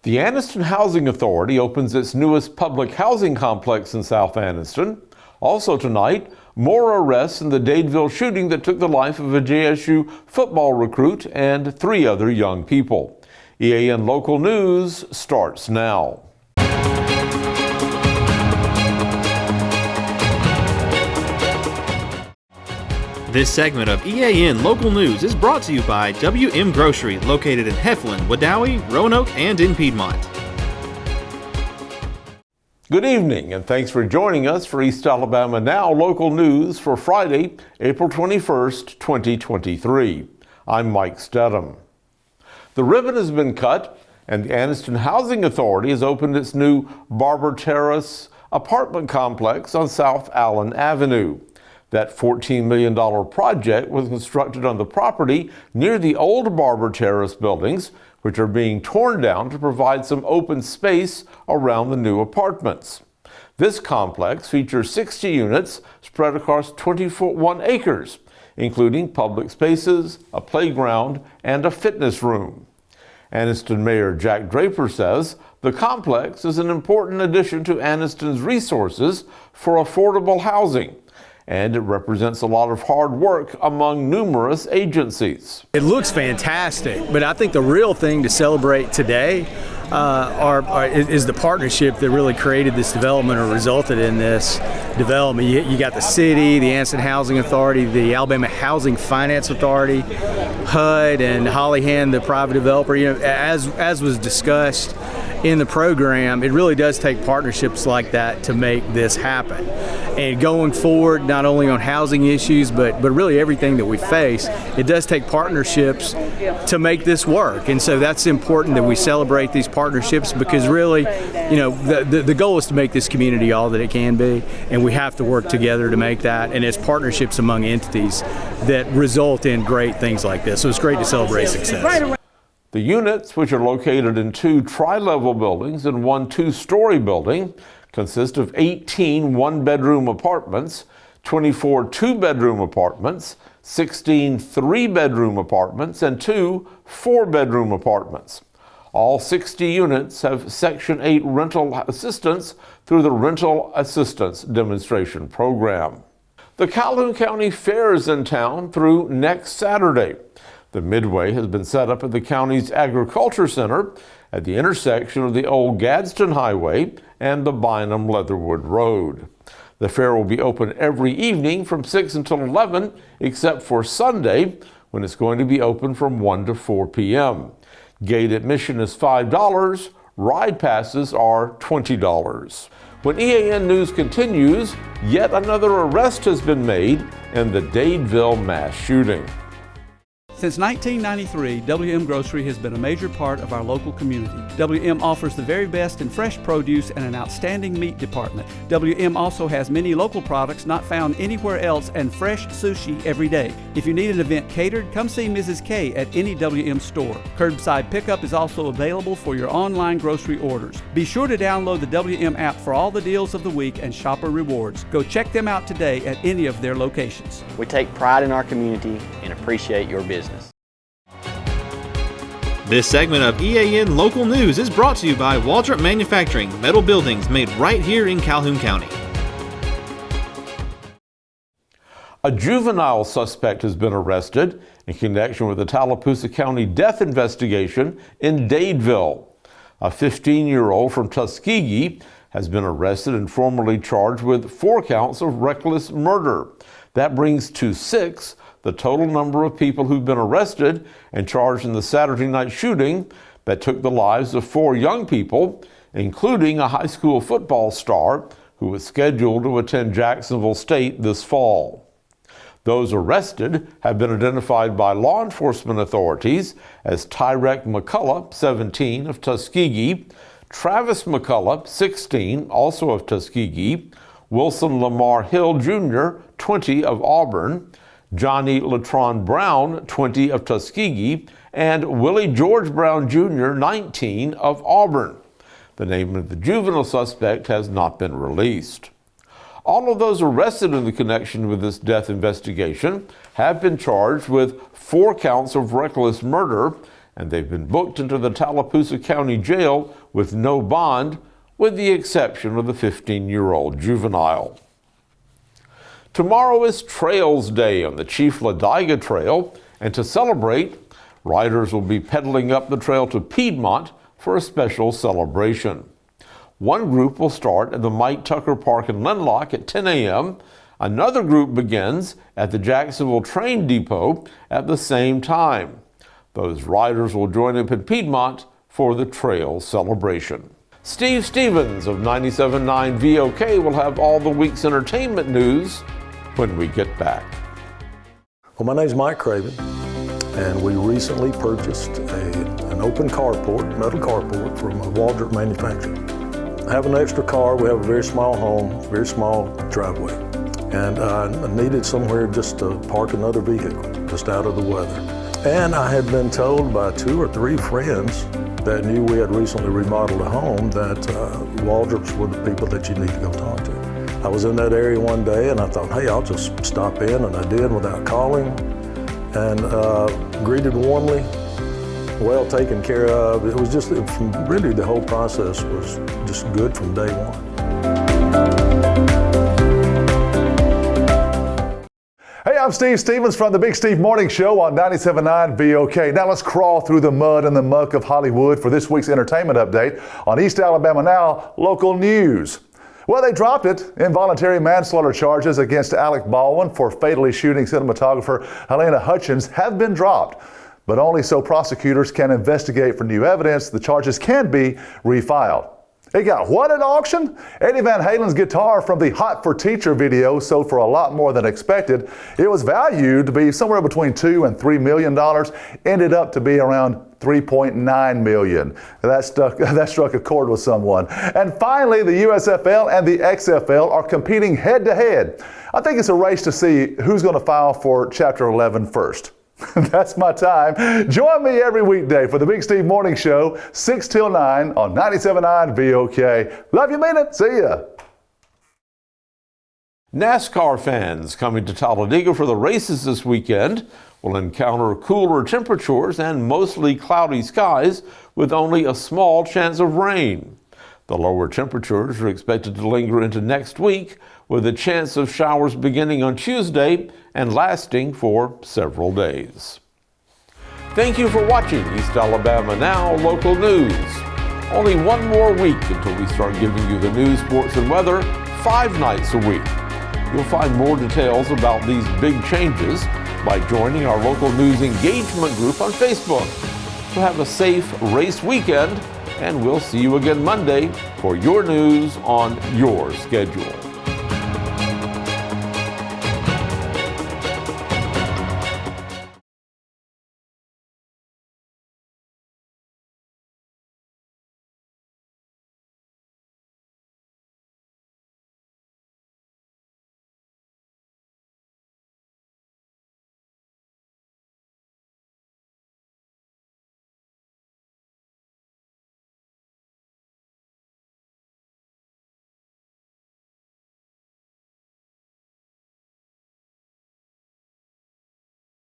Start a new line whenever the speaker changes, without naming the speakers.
The Anniston Housing Authority opens its newest public housing complex in South Anniston. Also tonight, more arrests in the Dadeville shooting that took the life of a JSU football recruit and 3 other young people. EAN Local News starts now.
This segment of EAN Local News is brought to you by WM Grocery, located in Heflin, Wedowee, Roanoke, and in Piedmont.
Good evening, and thanks for joining us for East Alabama Now Local News for Friday, April 21st, 2023. I'm Mike Stedham. The ribbon has been cut, and the Anniston Housing Authority has opened its new Barber Terrace apartment complex on South Allen Avenue. That $14 million project was constructed on the property near the old Barber Terrace buildings, which are being torn down to provide some open space around the new apartments. This complex features 60 units spread across 21 acres, including public spaces, a playground, and a fitness room. Anniston Mayor Jack Draper says the complex is an important addition to Anniston's resources for affordable housing, and it represents a lot of hard work among numerous agencies.
It looks fantastic, but I think the real thing to celebrate today is the partnership that really created this development or resulted in this development. You got the city, the Anniston Housing Authority, the Alabama Housing Finance Authority, HUD, and Hollyhan, the private developer. You know, as was discussed in the program, it really does take partnerships like that to make this happen. And going forward, not only on housing issues, but really everything that we face, it does take partnerships to make this work. And so that's important that we celebrate these partnerships, because really, you know, the goal is to make this community all that it can be, and we have to work together to make that. And it's partnerships among entities that result in great things like this. So it's great to celebrate success.
The units, which are located in 2 tri-level buildings and 1 2-story building, consist of 18 one-bedroom apartments, 24 two-bedroom apartments, 16 3-bedroom apartments, and 2 4-bedroom apartments. All 60 units have Section 8 rental assistance through the Rental Assistance Demonstration Program. The Calhoun County Fair is in town through next Saturday. The Midway has been set up at the county's Agriculture Center at the intersection of the old Gadsden Highway and the Bynum Leatherwood Road. The fair will be open every evening from 6 until 11, except for Sunday, when it's going to be open from 1 to 4 p.m. Gate admission is $5. Ride passes are $20. When EAN News continues, yet another arrest has been made in the Dadeville mass shooting.
Since 1993, WM Grocery has been a major part of our local community. WM offers the very best in fresh produce and an outstanding meat department. WM also has many local products not found anywhere else and fresh sushi every day. If you need an event catered, come see Mrs. K at any WM store. Curbside pickup is also available for your online grocery orders. Be sure to download the WM app for all the deals of the week and shopper rewards. Go check them out today at any of their locations.
We take pride in our community and appreciate your business.
This segment of EAN Local News is brought to you by Waldrop Manufacturing, metal buildings made right here in Calhoun County.
A juvenile suspect has been arrested in connection with the Tallapoosa County death investigation in Dadeville. A 15-year-old from Tuskegee has been arrested and formally charged with 4 counts of reckless murder. That brings to 6 the total number of people who've been arrested and charged in the Saturday night shooting that took the lives of 4 young people, including a high school football star who was scheduled to attend Jacksonville State this fall. Those arrested have been identified by law enforcement authorities as Tyrek McCullough, 17, of Tuskegee, Travis McCullough, 16, also of Tuskegee, Wilson Lamar Hill Jr., 20, of Auburn, Johnny Latron Brown, 20, of Tuskegee, and Willie George Brown Jr., 19, of Auburn. The name of the juvenile suspect has not been released. All of those arrested in the connection with this death investigation have been charged with 4 counts of reckless murder, and they've been booked into the Tallapoosa County Jail with no bond, with the exception of the 15-year-old juvenile. Tomorrow is Trails Day on the Chief Ladiga Trail, and to celebrate, riders will be pedaling up the trail to Piedmont for a special celebration. One group will start at the Mike Tucker Park in Linlock at 10 a.m. Another group begins at the Jacksonville Train Depot at the same time. Those riders will join up in Piedmont for the trail celebration. Steve Stevens of 97.9 VOK will have all the week's entertainment news when we get back.
Well, my name's Mike Craven, and we recently purchased an open carport, metal carport from a Waldrop manufacturer. I have an extra car, we have a very small home, very small driveway, and I needed somewhere just to park another vehicle, just out of the weather. And I had been told by 2 or 3 friends that knew we had recently remodeled a home that Waldrops were the people that you need to go talk to. I was in that area one day and I thought, hey, I'll just stop in, and I did without calling, and greeted warmly, well taken care of. It was just, really the whole process was just good from day one.
Hey, I'm Steve Stevens from the Big Steve Morning Show on 97.9 VOK. Now let's crawl through the mud and the muck of Hollywood for this week's entertainment update on East Alabama Now local news. Well, they dropped it. Involuntary manslaughter charges against Alec Baldwin for fatally shooting cinematographer Helena Hutchins have been dropped, but only so prosecutors can investigate for new evidence. The charges can be refiled. It got what at auction? Eddie Van Halen's guitar from the Hot for Teacher video sold for a lot more than expected. It was valued to be somewhere between $2 and $3 million, ended up to be around $3.9 million. That struck a chord with someone. And finally, the USFL and the XFL are competing head to head. I think it's a race to see who's going to file for Chapter 11 first. That's my time. Join me every weekday for the Big Steve Morning Show, 6 till 9 on 97.9 VOK. Love you, mean it. See ya.
NASCAR fans coming to Talladega for the races this weekend will encounter cooler temperatures and mostly cloudy skies with only a small chance of rain. The lower temperatures are expected to linger into next week, with a chance of showers beginning on Tuesday and lasting for several days. Thank you for watching East Alabama Now local news. Only one more week until we start giving you the news, sports, and weather 5 nights a week. You'll find more details about these big changes by joining our local news engagement group on Facebook. So have a safe race weekend, and we'll see you again Monday for your news on your schedule.